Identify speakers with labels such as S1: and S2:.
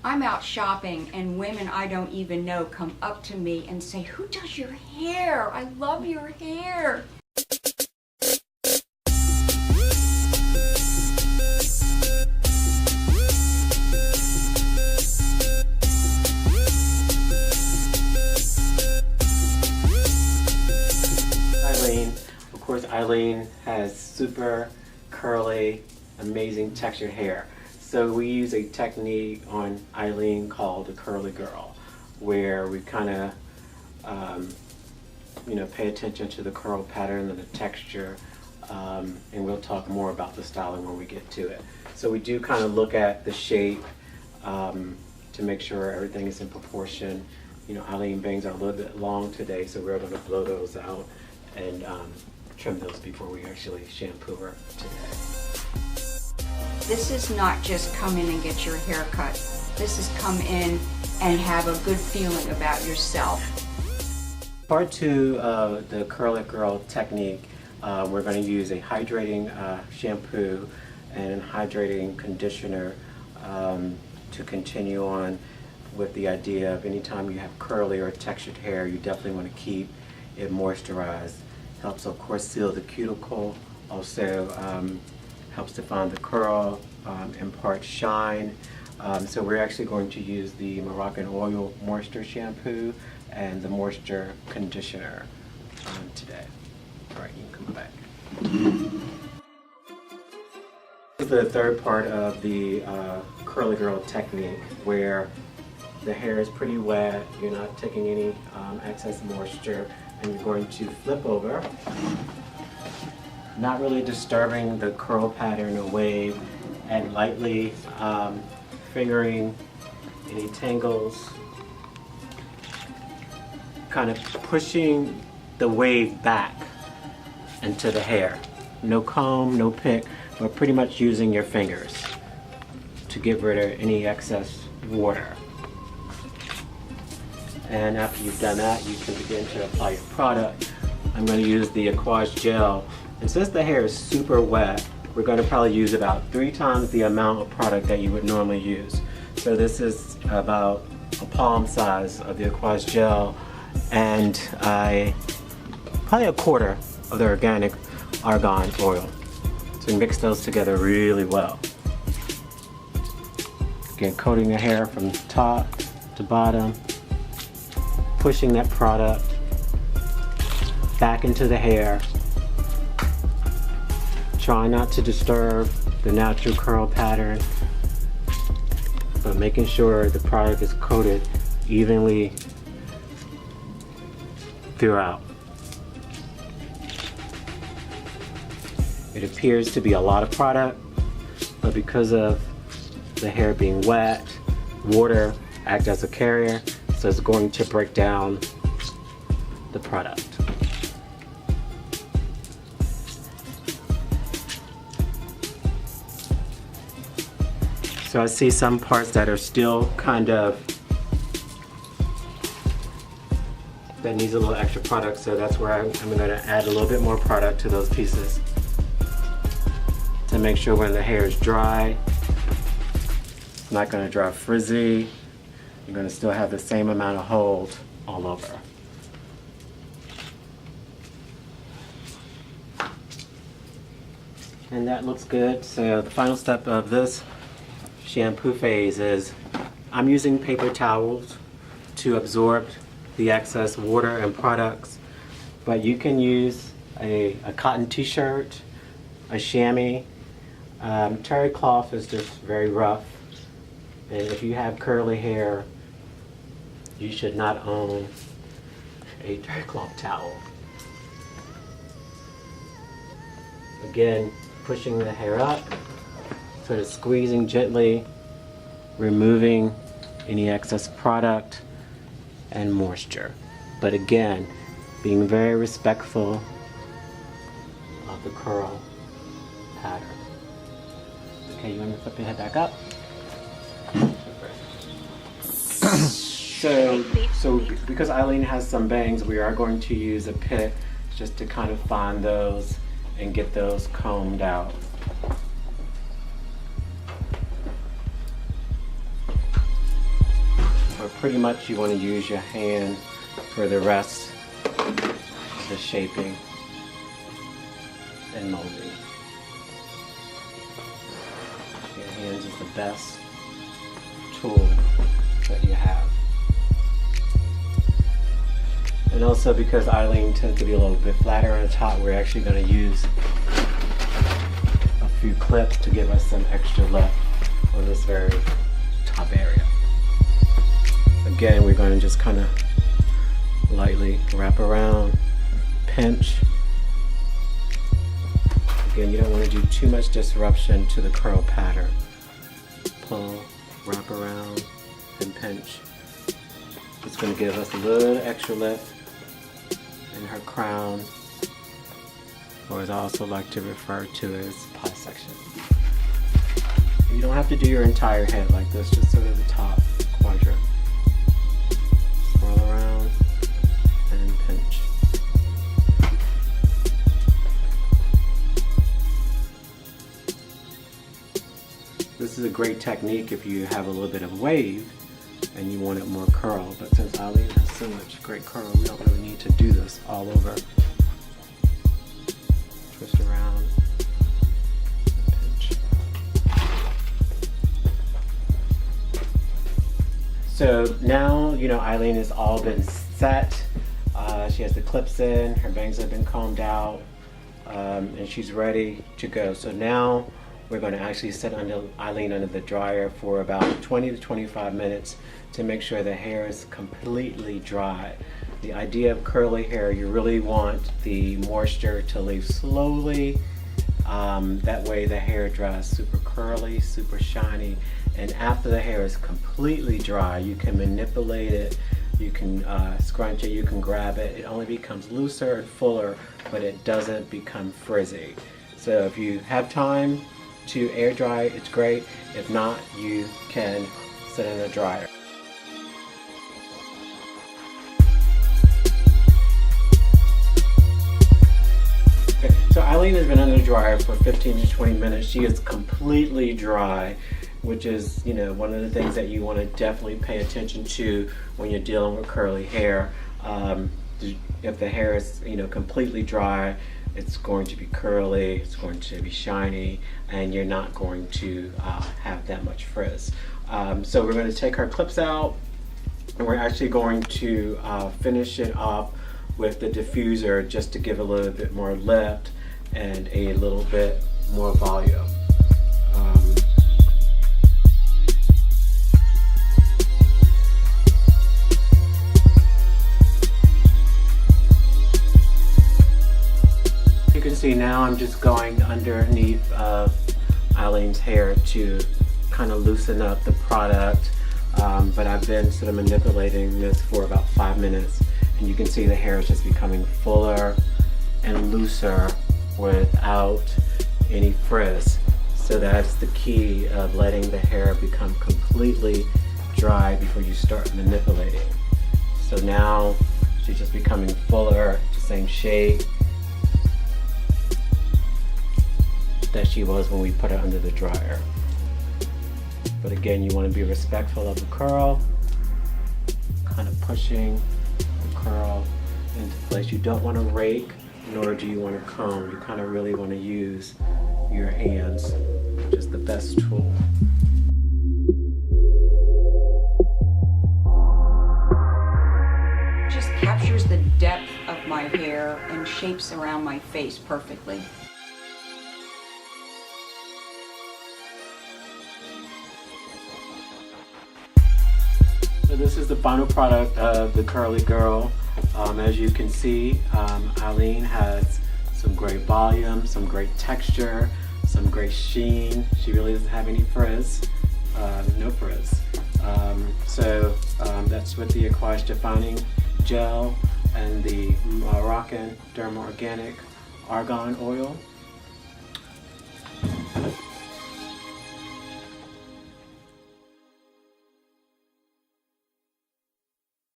S1: I'm out shopping and women I don't even know come up to me and say, "Who does your hair? I love your hair."
S2: Eileen, of course, Eileen has super curly, amazing textured hair. So we use a technique on Eileen called the curly girl, where we kind of, pay attention to the curl pattern and the texture, and we'll talk more about the styling when we get to it. So we do kind of look at the shape to make sure everything is in proportion. Eileen bangs are a little bit long today, so we're going to blow those out and trim those before we actually shampoo her today.
S1: This is not just come in and get your hair cut. This is come in and have a good feeling about yourself.
S2: Part two of the Curly Girl technique, we're going to use a hydrating shampoo and hydrating conditioner to continue on with the idea of anytime you have curly or textured hair, you definitely want to keep it moisturized. Helps, of course, seal the cuticle, also helps define the curl, impart shine. So we're actually going to use the Moroccan Oil Moisture Shampoo and the Moisture Conditioner today. All right, you can come back. This is the third part of the Curly Girl technique, where the hair is pretty wet, you're not taking any excess moisture, and you're going to flip over, not really disturbing the curl pattern or wave, and lightly fingering any tangles, kind of pushing the wave back into the hair. No comb, no pick, but pretty much using your fingers to get rid of any excess water. And after you've done that, you can begin to apply your product. I'm going to use the Aquage Gel. And since the hair is super wet, we're going to probably use about 3 times the amount of product that you would normally use. So this is about a palm size of the Aquage Gel and probably a quarter of the organic argan oil. So mix those together really well. Again, coating the hair from top to bottom, pushing that product back into the hair. Try not to disturb the natural curl pattern, but making sure the product is coated evenly throughout. It appears to be a lot of product, but because of the hair being wet, water acts as a carrier, so it's going to break down the product. So I see some parts that are still kind of, that needs a little extra product, so that's where I'm going to add a little bit more product to those pieces to make sure when the hair is dry, it's not going to dry frizzy. You're going to still have the same amount of hold all over. And that looks good. So the final step of this shampoo phase is I'm using paper towels to absorb the excess water and products, but you can use a cotton t-shirt, a chamois. Terry cloth is just very rough, and if you have curly hair, you should not own a terry cloth towel. Again, pushing the hair up, sort of squeezing gently, removing any excess product and moisture. But again, being very respectful of the curl pattern. Okay, you want to flip your head back up? So because Eileen has some bangs, we are going to use a pick just to kind of find those and get those combed out. But pretty much you want to use your hand for the rest of the shaping and molding. Your hands is the best tool that you have. And also because Eileen tends to be a little bit flatter on the top, we're actually going to use a few clips to give us some extra lift on this very top area. Again, we're going to just kind of lightly wrap around, pinch. Again, you don't want to do too much disruption to the curl pattern. Pull, wrap around, and pinch. It's going to give us a little extra lift in her crown, or as I also like to refer to as pie section. You don't have to do your entire head like this, just sort of the top quadrant. Swirl around and pinch. This is a great technique if you have a little bit of wave and you want it more curl, but since Eileen has so much great curl, we don't really need to do this all over. Twist around and pinch. So now, Eileen has all been set. She has the clips in, her bangs have been combed out, and she's ready to go. So now we're going to actually set Eileen under the dryer for about 20 to 25 minutes to make sure the hair is completely dry. The idea of curly hair, you really want the moisture to leave slowly. That way the hair dries super curly, super shiny, and after the hair is completely dry, you can manipulate it, you can scrunch it, you can grab it. It only becomes looser and fuller, but it doesn't become frizzy. So if you have time to air dry, it's great. If not, you can sit in a dryer. Okay, so Eileen has been under the dryer for 15 to 20 minutes. She is completely dry, which is, one of the things that you want to definitely pay attention to when you're dealing with curly hair. If the hair is, completely dry, it's going to be curly, it's going to be shiny, and you're not going to have that much frizz. So we're going to take our clips out, and we're actually going to finish it off with the diffuser just to give a little bit more lift and a little bit more volume. You can see now I'm just going underneath Eileen's hair to kind of loosen up the product, but I've been sort of manipulating this for about 5 minutes, and you can see the hair is just becoming fuller and looser without any frizz. So that's the key of letting the hair become completely dry before you start manipulating. So now she's just becoming fuller, the same shade that she was when we put her under the dryer. But again, you want to be respectful of the curl, kind of pushing the curl into place. You don't want to rake, nor do you want to comb. You kind of really want to use your hands, which is the best tool.
S1: Just captures the depth of my hair and shapes around my face perfectly.
S2: So this is the final product of the Curly Girl. As you can see, Eileen has some great volume, some great texture, some great sheen. She really doesn't have any frizz, no frizz. That's with the Aquage Defining Gel and the Moroccan Derma Organic Argan Oil.